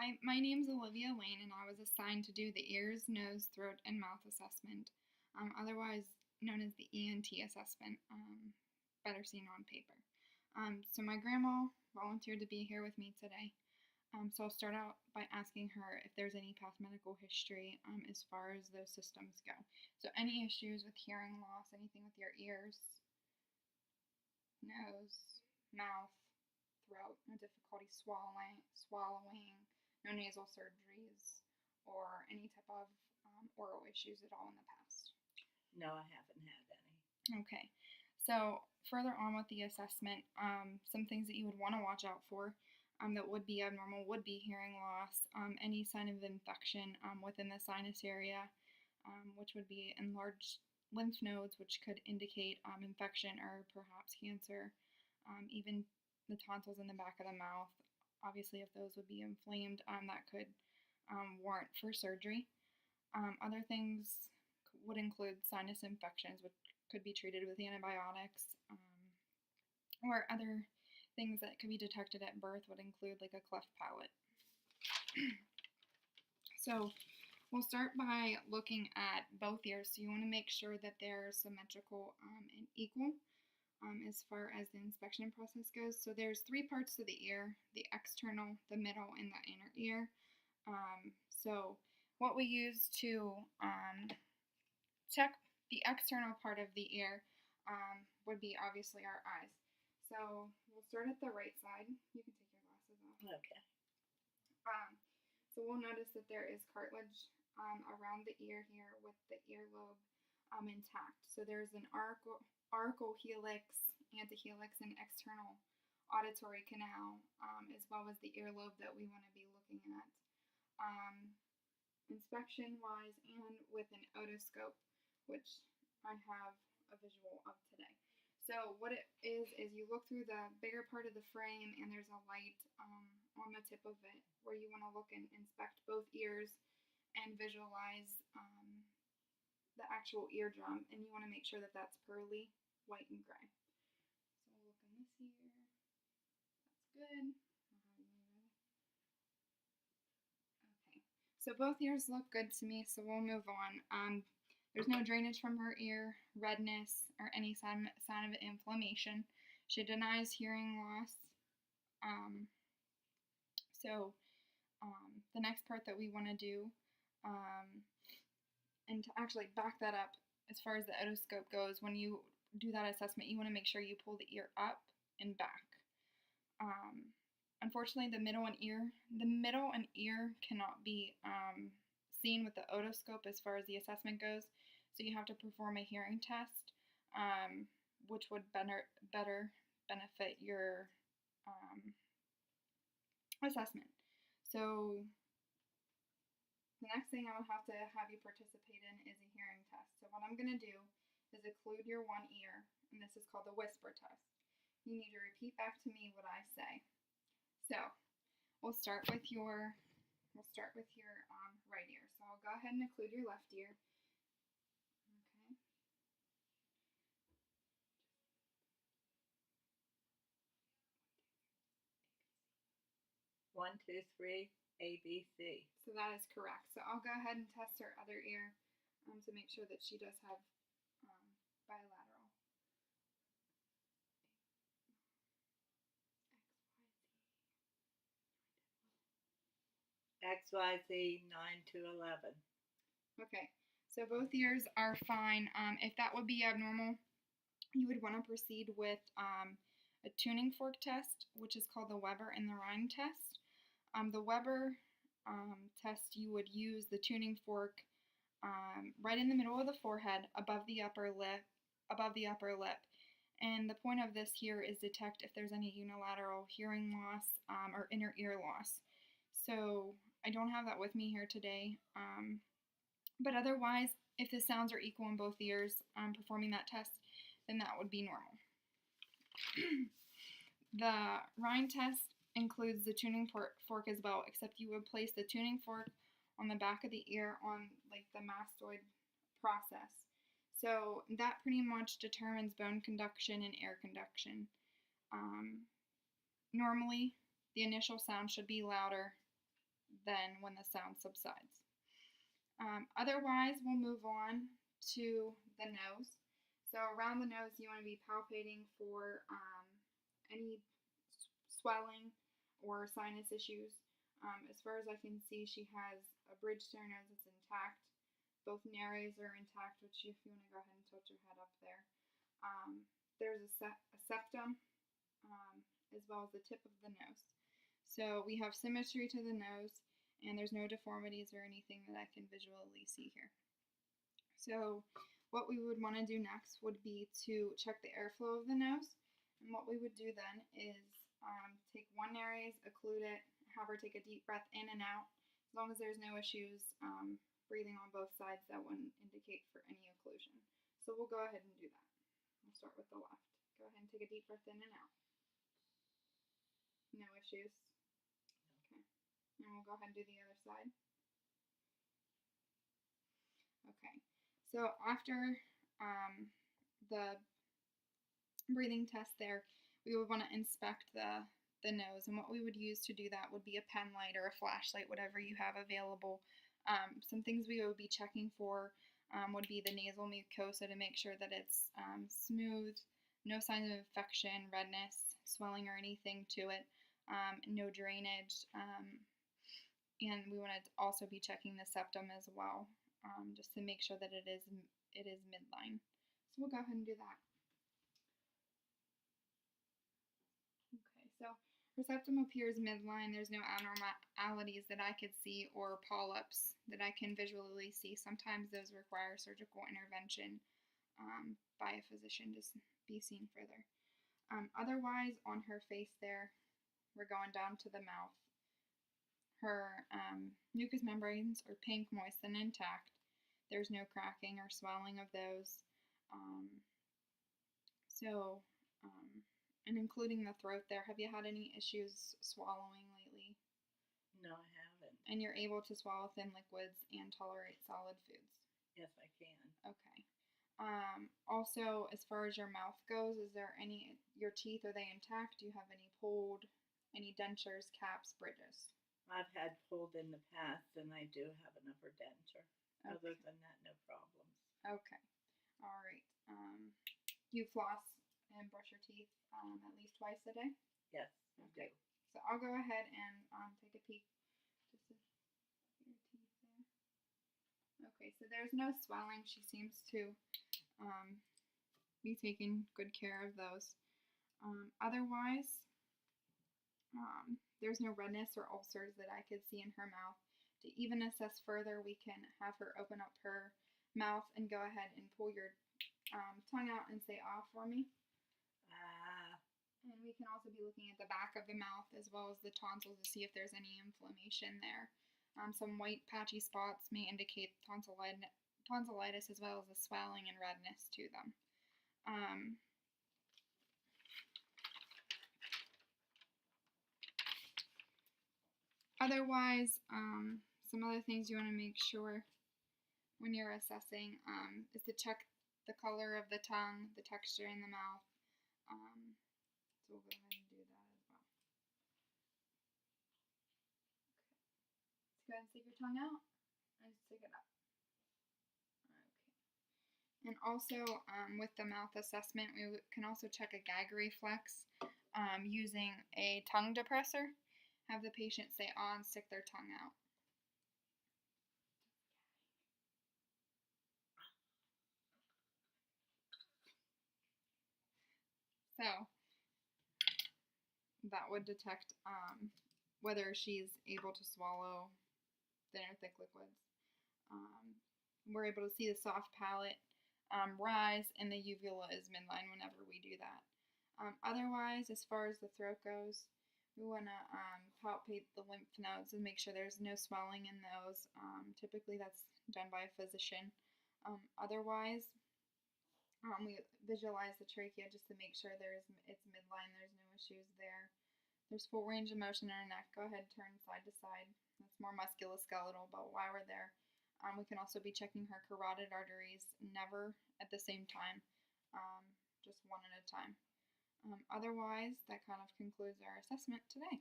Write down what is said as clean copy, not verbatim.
Hi, my name's Olivia Lane, and I was assigned to do the ears, nose, throat, and mouth assessment, otherwise known as the ENT assessment, better seen on paper. So my grandma volunteered to be here with me today. So I'll start out by asking her if there's any past medical history as far as those systems go. So any issues with hearing loss, anything with your ears, nose, mouth, throat, no difficulty swallowing, no nasal surgeries, or any type of oral issues at all in the past. No, I haven't had any. Okay, so further on with the assessment, some things that you would want to watch out for that would be abnormal would be hearing loss, any sign of infection within the sinus area, which would be enlarged lymph nodes, which could indicate infection or perhaps cancer, even the tonsils in the back of the mouth. Obviously, if those would be inflamed, that could warrant for surgery. Other things would include sinus infections, which could be treated with antibiotics, or other things that could be detected at birth would include like a cleft palate. So we'll start by looking at both ears. So you want to make sure that they're symmetrical and equal as far as the inspection process goes. So there's three parts to the ear: the external, the middle, and the inner ear. So what we use to check the external part of the ear would be obviously our eyes. So we'll start at the right side. You can take your glasses off. Okay. So we'll notice that there is cartilage around the ear here with the earlobe intact. So there's an auricle helix, antihelix, and external auditory canal, as well as the earlobe that we want to be looking at. Inspection-wise and with an otoscope, which I have a visual of today. So what it is you look through the bigger part of the frame, and there's a light on the tip of it where you want to look and inspect both ears and visualize the actual eardrum, and you want to make sure that that's pearly, white, and gray. So we'll look in this ear. That's good. Okay, so both ears look good to me, so we'll move on. There's no drainage from her ear, redness, or any sign of inflammation. She denies hearing loss. So the next part that we want to do, and to actually back that up, as far as the otoscope goes, when you do that assessment, you want to make sure you pull the ear up and back. Unfortunately, the middle and ear cannot be seen with the otoscope as far as the assessment goes, so you have to perform a hearing test, which would better benefit your assessment. So the next thing I would have to have you participate in is a hearing test. So what I'm going to do is occlude your one ear, and this is called the whisper test. You need to repeat back to me what I say. So we'll start with your right ear. So I'll go ahead and occlude your left ear. Okay. 1, 2, 3, ABC. So that is correct. So I'll go ahead and test her other ear to make sure that she does have bilateral. XYZ 9 to 11. Okay, so both ears are fine. If that would be abnormal, you would want to proceed with a tuning fork test, which is called the Weber and the Rhine test. The Weber test, you would use the tuning fork right in the middle of the forehead, above the upper lip. And the point of this here is detect if there's any unilateral hearing loss or inner ear loss. So I don't have that with me here today, but otherwise, if the sounds are equal in both ears performing that test, then that would be normal. The Rhine test includes the tuning fork as well, except you would place the tuning fork on the back of the ear on like the mastoid process. So that pretty much determines bone conduction and air conduction. Normally, the initial sound should be louder then when the sound subsides. Otherwise, we'll move on to the nose. So around the nose, you want to be palpating for any swelling or sinus issues. As far as I can see, she has a bridge to her nose that's intact. Both nares are intact, which if you want to go ahead and tilt your head up there. There's a septum as well as the tip of the nose. So we have symmetry to the nose, and there's no deformities or anything that I can visually see here. So what we would want to do next would be to check the airflow of the nose. And what we would do then is take one nares, occlude it, have her take a deep breath in and out. As long as there's no issues breathing on both sides, that wouldn't indicate for any occlusion. So we'll go ahead and do that. We'll start with the left. Go ahead and take a deep breath in and out. No issues. Okay. And we'll go ahead and do the other side. Okay. So after the breathing test there, we would want to inspect the nose, and what we would use to do that would be a pen light or a flashlight, whatever you have available. Some things we would be checking for would be the nasal mucosa to make sure that it's smooth, no signs of infection, redness, swelling, or anything to it, no drainage, and we want to also be checking the septum as well, just to make sure that it is midline. So we'll go ahead and do that. Okay, so her septum appears midline. There's no abnormalities that I could see or polyps that I can visually see. Sometimes those require surgical intervention by a physician to be seen further. Otherwise, on her face there, we're going down to the mouth. Her mucous membranes are pink, moist, and intact. There's no cracking or swelling of those. And including the throat there, have you had any issues swallowing lately? No, I haven't. And you're able to swallow thin liquids and tolerate solid foods? Yes, I can. Okay. Also, as far as your mouth goes, is there your teeth, are they intact? Do you have any pulled, any dentures, caps, bridges? I've had pulled in the past, and I do have an upper denture. Okay. Other than that, no problems. Okay. All right. You floss and brush your teeth at least twice a day? Yes, I do. So I'll go ahead and take a peek. Just to your teeth there. Okay, so there's no swelling. She seems to be taking good care of those. Otherwise, there's no redness or ulcers that I could see in her mouth. To even assess further, we can have her open up her mouth and go ahead and pull your tongue out and say "ah" for me. And we can also be looking at the back of the mouth as well as the tonsils to see if there's any inflammation there. Some white patchy spots may indicate tonsillitis as well as the swelling and redness to them. Otherwise, some other things you want to make sure when you're assessing is to check the color of the tongue, the texture in the mouth. So we'll go ahead and do that as well. Okay. Let's go ahead and stick your tongue out and stick it up. Okay. And also with the mouth assessment, we can also check a gag reflex using a tongue depressor. Have the patient say "ah" and stick their tongue out. So that would detect whether she's able to swallow thin or thick liquids. We're able to see the soft palate rise, and the uvula is midline whenever we do that. Otherwise, as far as the throat goes, we want to palpate the lymph nodes and make sure there's no swelling in those. Typically that's done by a physician. Otherwise, we visualize the trachea just to make sure it's midline, there's no issues there. There's full range of motion in our neck. Go ahead, turn side to side. That's more musculoskeletal, but while we're there, we can also be checking her carotid arteries, never at the same time, just one at a time. Otherwise, that kind of concludes our assessment today.